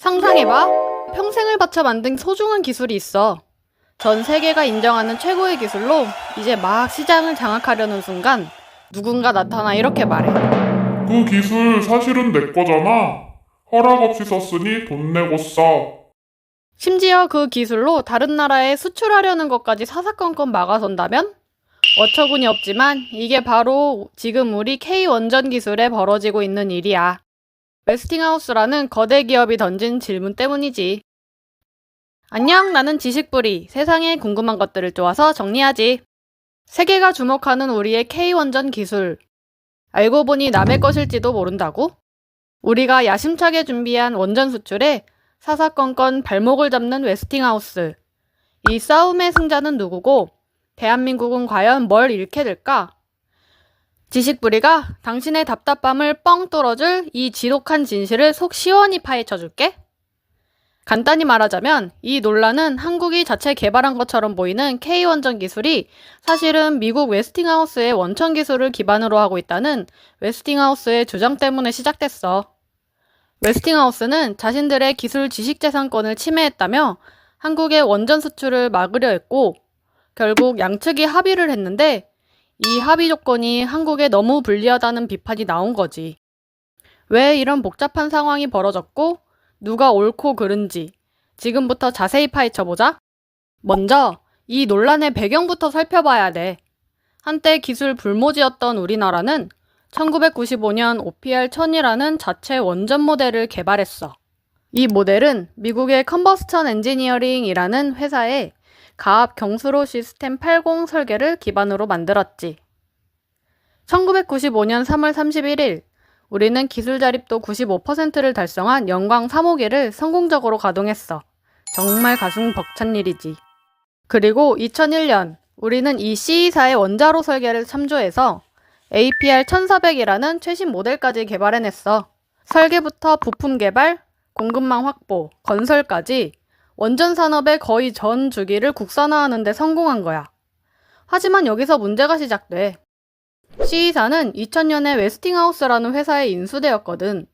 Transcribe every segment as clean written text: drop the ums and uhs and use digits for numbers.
상상해봐. 평생을 바쳐 만든 소중한 기술이 있어. 전 세계가 인정하는 최고의 기술로 이제 막 시장을 장악하려는 순간 누군가 나타나 이렇게 말해. 그 기술 사실은 내 거잖아. 허락 없이 썼으니 돈 내고 써. 심지어 그 기술로 다른 나라에 수출하려는 것까지 사사건건 막아선다면? 어처구니 없지만 이게 바로 지금 우리 K-원전 기술에 벌어지고 있는 일이야. 웨스팅하우스라는 거대 기업이 던진 질문 때문이지. 안녕, 나는 지식뿌리. 세상에 궁금한 것들을 쪼아서 정리하지. 세계가 주목하는 우리의 K-원전 기술. 알고 보니 남의 것일지도 모른다고? 우리가 야심차게 준비한 원전 수출에 사사건건 발목을 잡는 웨스팅하우스. 이 싸움의 승자는 누구고 대한민국은 과연 뭘 잃게 될까? 지식뿌리가 당신의 답답함을 뻥 뚫어줄 이 지독한 진실을 속 시원히 파헤쳐줄게. 간단히 말하자면 이 논란은 한국이 자체 개발한 것처럼 보이는 K-원전 기술이 사실은 미국 웨스팅하우스의 원천 기술을 기반으로 하고 있다는 웨스팅하우스의 주장 때문에 시작됐어. 웨스팅하우스는 자신들의 기술 지식재산권을 침해했다며 한국의 원전 수출을 막으려 했고 결국 양측이 합의를 했는데 이 합의 조건이 한국에 너무 불리하다는 비판이 나온 거지. 왜 이런 복잡한 상황이 벌어졌고 누가 옳고 그른지 지금부터 자세히 파헤쳐보자. 먼저 이 논란의 배경부터 살펴봐야 돼. 한때 기술 불모지였던 우리나라는 1995년 OPR-1000이라는 자체 원전 모델을 개발했어. 이 모델은 미국의 컨버스천 엔지니어링이라는 회사의 가압 경수로 시스템 80 설계를 기반으로 만들었지. 1995년 3월 31일 우리는 기술 자립도 95%를 달성한 영광 3호기를 성공적으로 가동했어. 정말 가슴 벅찬 일이지. 그리고 2001년 우리는 이 C사의 원자로 설계를 참조해서 APR-1400이라는 최신 모델까지 개발해냈어. 설계부터 부품 개발, 공급망 확보, 건설까지 원전 산업의 거의 전 주기를 국산화하는 데 성공한 거야. 하지만 여기서 문제가 시작돼. C사는 2000년에 웨스팅하우스라는 회사에 인수되었거든.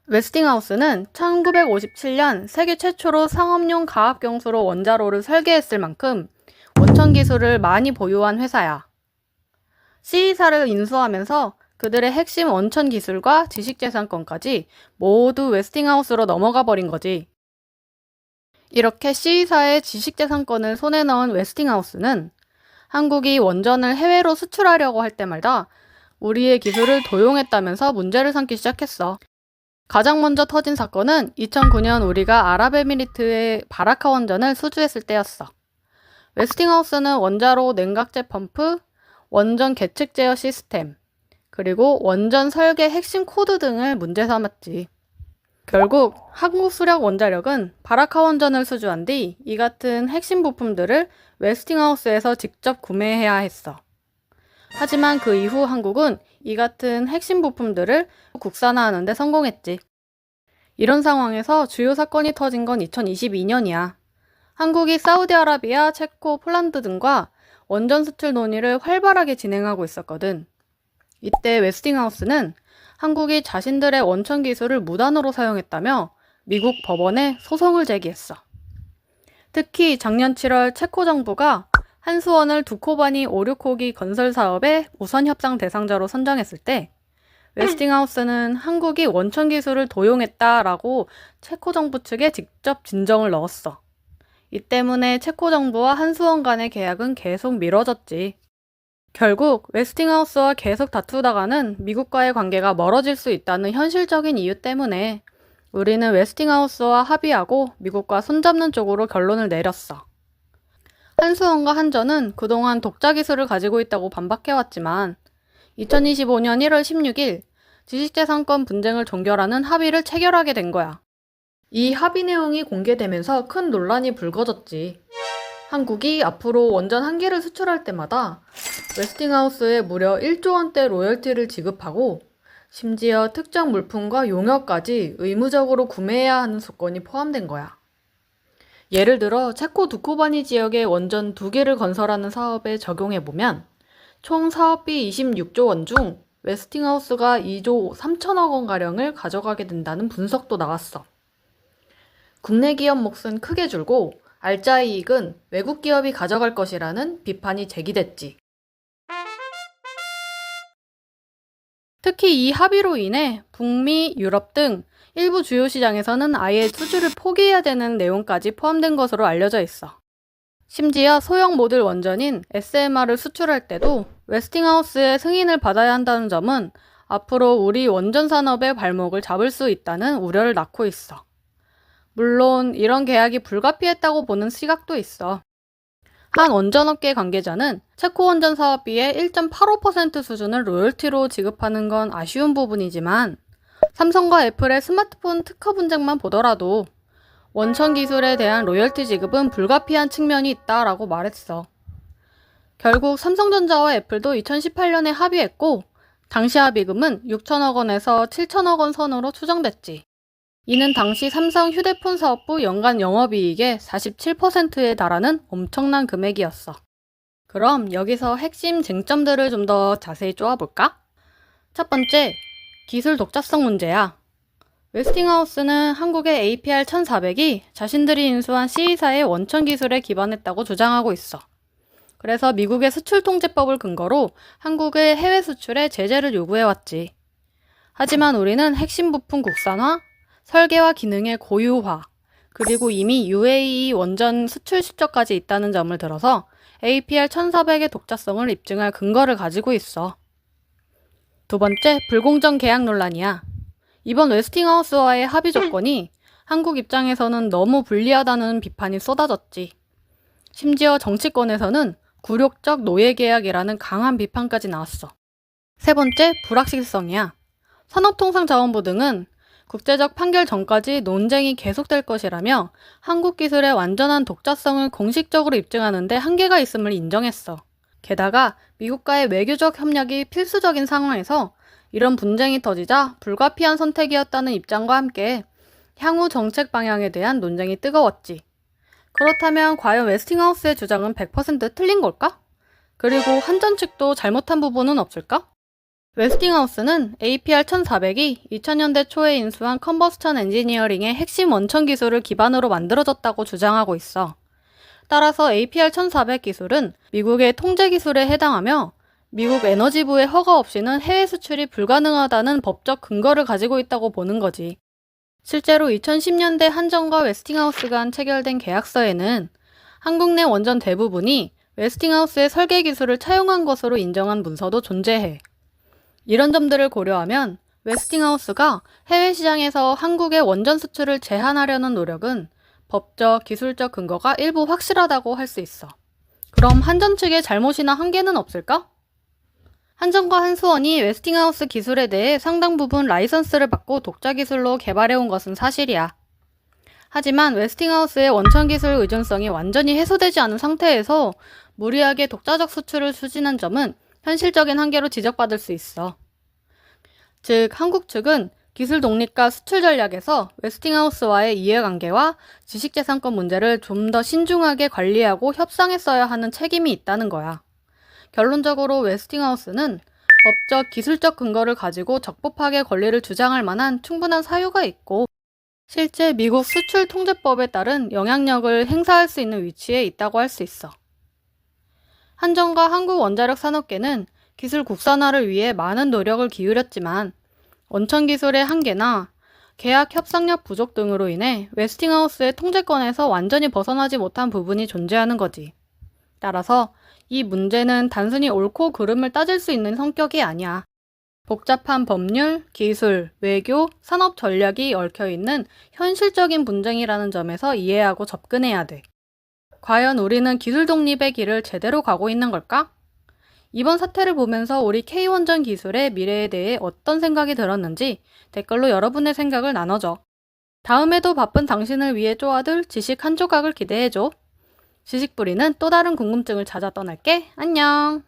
웨스팅하우스는 1957년 세계 최초로 상업용 가압경수로 원자로를 설계했을 만큼 원천 기술을 많이 보유한 회사야. C사를 인수하면서 그들의 핵심 원천 기술과 지식재산권까지 모두 웨스팅하우스로 넘어가 버린 거지. 이렇게 C사의 지식재산권을 손에 넣은 웨스팅하우스는 한국이 원전을 해외로 수출하려고 할 때마다 우리의 기술을 도용했다면서 문제를 삼기 시작했어. 가장 먼저 터진 사건은 2009년 우리가 아랍에미리트의 바라카 원전을 수주했을 때였어. 웨스팅하우스는 원자로 냉각제 펌프, 원전 계측 제어 시스템, 그리고 원전 설계 핵심 코드 등을 문제 삼았지. 결국 한국수력원자력은 바라카 원전을 수주한 뒤 이 같은 핵심 부품들을 웨스팅하우스에서 직접 구매해야 했어. 하지만 그 이후 한국은 이 같은 핵심 부품들을 국산화하는 데 성공했지. 이런 상황에서 주요 사건이 터진 건 2022년이야. 한국이 사우디아라비아, 체코, 폴란드 등과 원전 수출 논의를 활발하게 진행하고 있었거든. 이때 웨스팅하우스는 한국이 자신들의 원천 기술을 무단으로 사용했다며 미국 법원에 소송을 제기했어. 특히 작년 7월 체코 정부가 한수원을 두코바니 5-6호기 건설 사업의 우선 협상 대상자로 선정했을 때 웨스팅하우스는 한국이 원천 기술을 도용했다라고 체코 정부 측에 직접 진정을 넣었어. 이 때문에 체코 정부와 한수원 간의 계약은 계속 미뤄졌지. 결국 웨스팅하우스와 계속 다투다가는 미국과의 관계가 멀어질 수 있다는 현실적인 이유 때문에 우리는 웨스팅하우스와 합의하고 미국과 손잡는 쪽으로 결론을 내렸어. 한수원과 한전은 그동안 독자 기술을 가지고 있다고 반박해왔지만 2025년 1월 16일 지식재산권 분쟁을 종결하는 합의를 체결하게 된 거야. 이 합의 내용이 공개되면서 큰 논란이 불거졌지. 한국이 앞으로 원전 한 개를 수출할 때마다 웨스팅하우스에 무려 1조 원대 로열티를 지급하고 심지어 특정 물품과 용역까지 의무적으로 구매해야 하는 조건이 포함된 거야. 예를 들어 체코 두코바니 지역에 원전 2개를 건설하는 사업에 적용해보면 총 사업비 26조 원 중 웨스팅하우스가 2조 3천억 원가량을 가져가게 된다는 분석도 나왔어. 국내 기업 몫은 크게 줄고 알짜 이익은 외국 기업이 가져갈 것이라는 비판이 제기됐지. 특히 이 합의로 인해 북미, 유럽 등 일부 주요 시장에서는 아예 수주를 포기해야 되는 내용까지 포함된 것으로 알려져 있어. 심지어 소형 모듈 원전인 SMR을 수출할 때도 웨스팅하우스의 승인을 받아야 한다는 점은 앞으로 우리 원전 산업의 발목을 잡을 수 있다는 우려를 낳고 있어. 물론 이런 계약이 불가피했다고 보는 시각도 있어. 한 원전업계 관계자는 체코 원전 사업비의 1.85% 수준을 로열티로 지급하는 건 아쉬운 부분이지만 삼성과 애플의 스마트폰 특허 분쟁만 보더라도 원천 기술에 대한 로열티 지급은 불가피한 측면이 있다라고 말했어. 결국 삼성전자와 애플도 2018년에 합의했고 당시 합의금은 6천억 원에서 7천억 원 선으로 추정됐지. 이는 당시 삼성 휴대폰 사업부 연간 영업이익의 47%에 달하는 엄청난 금액이었어. 그럼 여기서 핵심 쟁점들을 좀 더 자세히 쪼아볼까? 첫 번째, 기술 독자성 문제야. 웨스팅하우스는 한국의 APR 1400이 자신들이 인수한 C사의 원천 기술에 기반했다고 주장하고 있어. 그래서 미국의 수출통제법을 근거로 한국의 해외 수출에 제재를 요구해왔지. 하지만 우리는 핵심 부품 국산화, 설계와 기능의 고유화, 그리고 이미 UAE 원전 수출 실적까지 있다는 점을 들어서 APR 1400의 독자성을 입증할 근거를 가지고 있어. 두 번째, 불공정 계약 논란이야. 이번 웨스팅하우스와의 합의 조건이 한국 입장에서는 너무 불리하다는 비판이 쏟아졌지. 심지어 정치권에서는 굴욕적 노예 계약이라는 강한 비판까지 나왔어. 세 번째, 불확실성이야. 산업통상자원부 등은 국제적 판결 전까지 논쟁이 계속될 것이라며 한국 기술의 완전한 독자성을 공식적으로 입증하는 데 한계가 있음을 인정했어. 게다가 미국과의 외교적 협력이 필수적인 상황에서 이런 분쟁이 터지자 불가피한 선택이었다는 입장과 함께 향후 정책 방향에 대한 논쟁이 뜨거웠지. 그렇다면 과연 웨스팅하우스의 주장은 100% 틀린 걸까? 그리고 한전 측도 잘못한 부분은 없을까? 웨스팅하우스는 APR 1400이 2000년대 초에 인수한 컨버스천 엔지니어링의 핵심 원천 기술을 기반으로 만들어졌다고 주장하고 있어. 따라서 APR 1400 기술은 미국의 통제 기술에 해당하며 미국 에너지부의 허가 없이는 해외 수출이 불가능하다는 법적 근거를 가지고 있다고 보는 거지. 실제로 2010년대 한전과 웨스팅하우스 간 체결된 계약서에는 한국 내 원전 대부분이 웨스팅하우스의 설계 기술을 차용한 것으로 인정한 문서도 존재해. 이런 점들을 고려하면 웨스팅하우스가 해외 시장에서 한국의 원전 수출을 제한하려는 노력은 법적, 기술적 근거가 일부 확실하다고 할 수 있어. 그럼 한전 측의 잘못이나 한계는 없을까? 한전과 한수원이 웨스팅하우스 기술에 대해 상당 부분 라이선스를 받고 독자 기술로 개발해온 것은 사실이야. 하지만 웨스팅하우스의 원천 기술 의존성이 완전히 해소되지 않은 상태에서 무리하게 독자적 수출을 추진한 점은 현실적인 한계로 지적받을 수 있어. 즉, 한국 측은 기술 독립과 수출 전략에서 웨스팅하우스와의 이해관계와 지식재산권 문제를 좀 더 신중하게 관리하고 협상했어야 하는 책임이 있다는 거야. 결론적으로 웨스팅하우스는 법적, 기술적 근거를 가지고 적법하게 권리를 주장할 만한 충분한 사유가 있고 실제 미국 수출 통제법에 따른 영향력을 행사할 수 있는 위치에 있다고 할 수 있어. 한전과 한국원자력 산업계는 기술 국산화를 위해 많은 노력을 기울였지만 원천 기술의 한계나 계약 협상력 부족 등으로 인해 웨스팅하우스의 통제권에서 완전히 벗어나지 못한 부분이 존재하는 거지. 따라서 이 문제는 단순히 옳고 그름을 따질 수 있는 성격이 아니야. 복잡한 법률, 기술, 외교, 산업 전략이 얽혀있는 현실적인 분쟁이라는 점에서 이해하고 접근해야 돼. 과연 우리는 기술 독립의 길을 제대로 가고 있는 걸까? 이번 사태를 보면서 우리 K원전 기술의 미래에 대해 어떤 생각이 들었는지 댓글로 여러분의 생각을 나눠줘. 다음에도 바쁜 당신을 위해 쪼아들 지식 한 조각을 기대해줘. 지식뿌리는 또 다른 궁금증을 찾아 떠날게. 안녕!